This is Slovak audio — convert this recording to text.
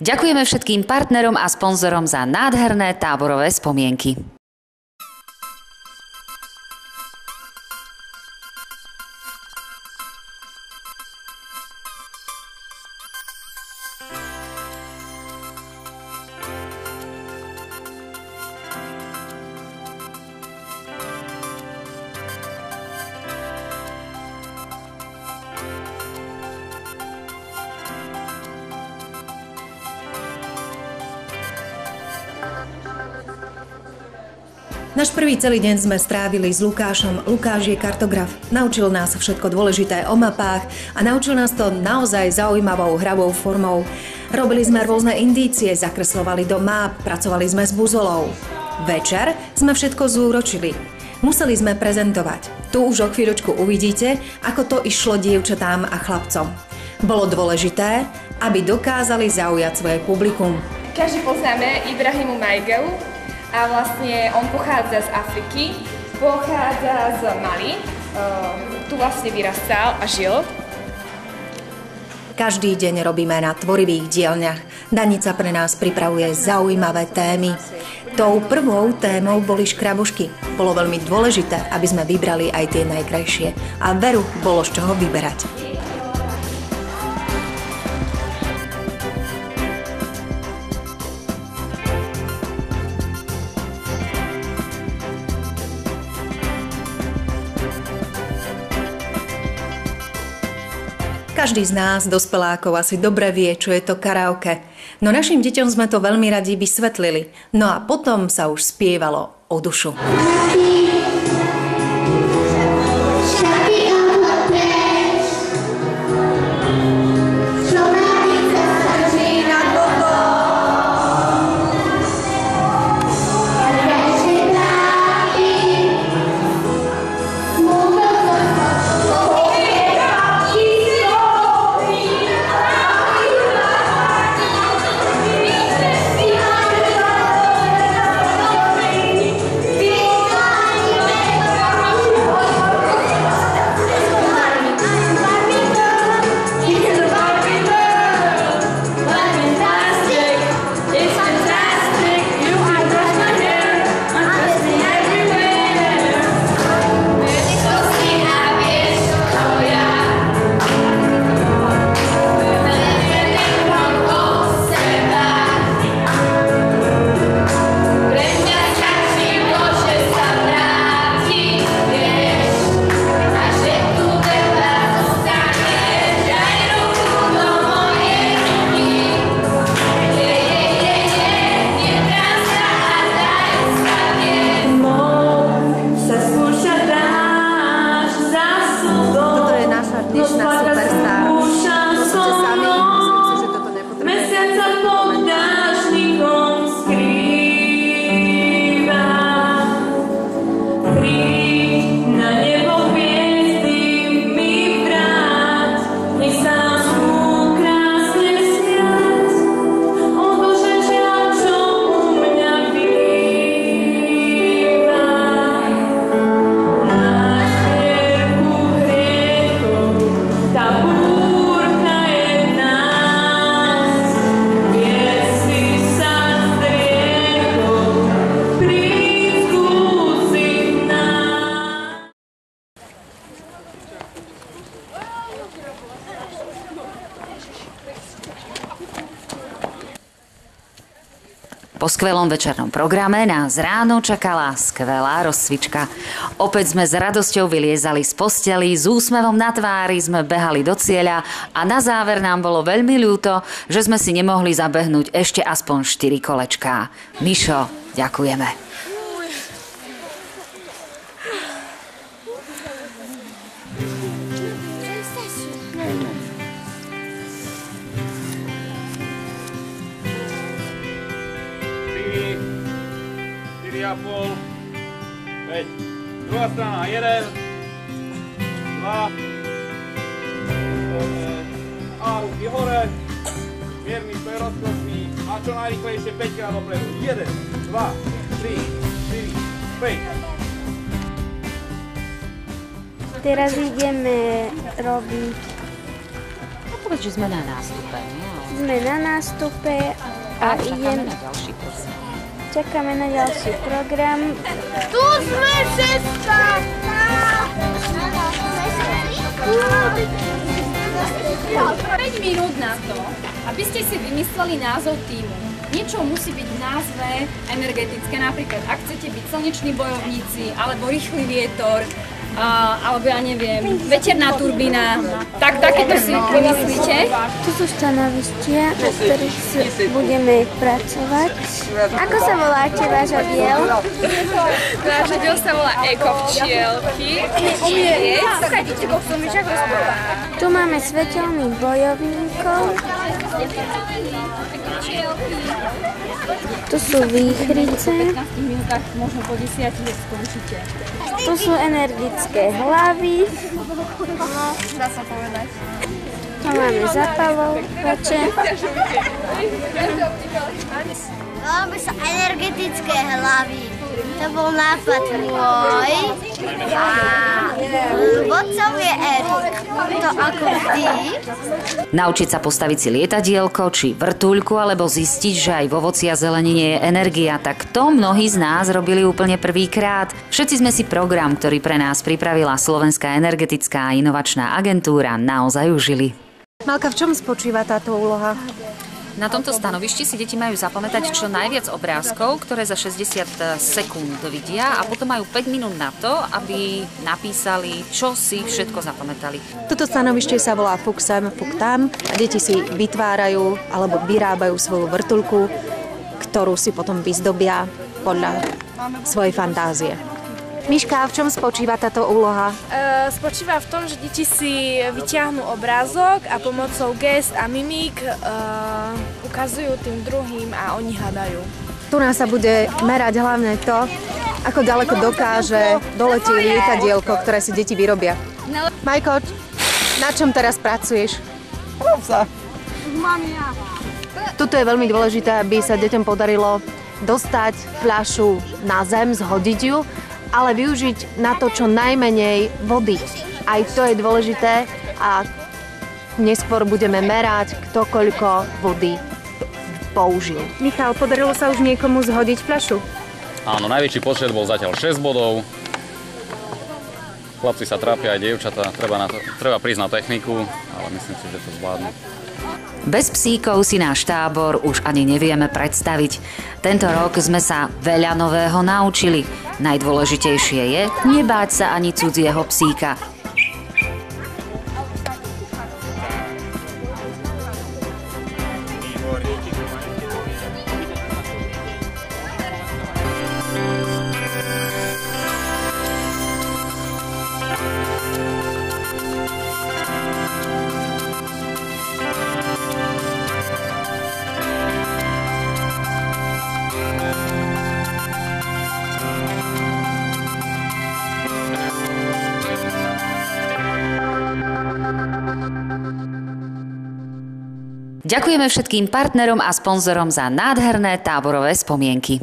Ďakujeme všetkým partnerom a sponzorom za nádherné táborové spomienky. Náš prvý celý deň sme strávili s Lukášom. Lukáš je kartograf. Naučil nás všetko dôležité o mapách a naučil nás to naozaj zaujímavou hravou formou. Robili sme rôzne indície, zakreslovali do map, pracovali sme s buzolou. Večer sme všetko zúročili. Museli sme prezentovať. Tu už o chvíľočku uvidíte, ako to išlo dievčatám a chlapcom. Bolo dôležité, aby dokázali zaujať svoje publikum. Každý poznáme Ibrahimu Maigelu. A vlastne on pochádza z Afriky, pochádza z Mali, tu vlastne vyrastal a žil. Každý deň robíme na tvorivých dielňach. Danica pre nás pripravuje zaujímavé témy. Tou prvou témou boli škrabušky. Bolo veľmi dôležité, aby sme vybrali aj tie najkrajšie. A veru, bolo z čoho vyberať. Každý z nás, dospelákov, asi dobre vie, čo je to karaoke. No našim deťom sme to veľmi radi vysvetlili. No a potom sa už spievalo o dušu. Po skvelom večernom programe nás ráno čakala skvelá rozcvička. Opäť sme s radosťou vyliezali z posteli, s úsmevom na tvári sme behali do cieľa a na záver nám bolo veľmi ľúto, že sme si nemohli zabehnúť ešte aspoň 4 kolečká. Mišo, ďakujeme. Pol, 5. Druhá strana, 1, 2, a ruky hore, mierny stoj rozkročný a čo najrýchlejšie 5 krát dopredu. 1, 2, 3, 4, 5. Teraz ideme robiť... No povedz, že sme na nástupe, nie? sme na nástupe a čakáme na ďalší program. Tu sme všetka! 5 minút na to, aby ste si vymysleli názov tímu. Niečo musí byť v názve energetické, napríklad ak chcete byť slneční bojovníci, alebo rýchly vietor, alebo ja neviem, veterná turbína, tak takéto si vymyslíte. Tu sú stanovistia, na ktorých budeme pracovať. Ako sa voláte váš oddiel? Náš oddiel sa volá Ekovčielky. Tu máme svetelných bojovníkov. Tu sú výchrice. Možno po 10 skončíte. Tu sú energické hlavy. Dá sa povedať. Tu máme zapalovače. Volám by sa energetické hlavy. To bol nápad môj. A vodcom je Erik. To ako vždy. Naučiť sa postaviť si lietadielko či vrtuľku alebo zistiť, že aj v ovoci a zelenine je energia, tak to mnohí z nás robili úplne prvýkrát. Všetci sme si program, ktorý pre nás pripravila Slovenská energetická a inovačná agentúra, naozaj užili. Malka, v čom spočíva táto úloha? Na tomto stanovišti si deti majú zapamätať čo najviac obrázkov, ktoré za 60 sekúnd vidia a potom majú 5 minút na to, aby napísali, čo si všetko zapamätali. Toto stanovište sa volá Fuk sem, fuk tam a deti si vytvárajú alebo vyrábajú svoju vrtuľku, ktorú si potom vyzdobia podľa svojej fantázie. Miška, v čom spočíva táto úloha? Spočíva v tom, že deti si vyťahnú obrázok a pomocou gest a mimík ukazujú tým druhým a oni hadajú. Tu nás sa bude merať hlavne to, ako ďaleko dokáže doletieť lietadielko, ktoré si deti vyrobia. Majko, na čom teraz pracuješ? Tuto je veľmi dôležité, aby sa deťom podarilo dostať fľašu na zem, zhodiť ju, ale využiť na to čo najmenej vody. Aj to je dôležité a neskôr budeme merať, kto koľko vody použil. Michal, podarilo sa už niekomu zhodiť fľašu? Áno, najväčší počet bol zatiaľ 6 bodov. Chlapci sa trápia aj dievčatá, treba prísť na techniku, ale myslím si, že to zvládnu. Bez psíkov si náš tábor už ani nevieme predstaviť. Tento rok sme sa veľa nového naučili. Najdôležitejšie je nebáť sa ani cudzieho psíka. Ďakujeme všetkým partnerom a sponzorom za nádherné táborové spomienky.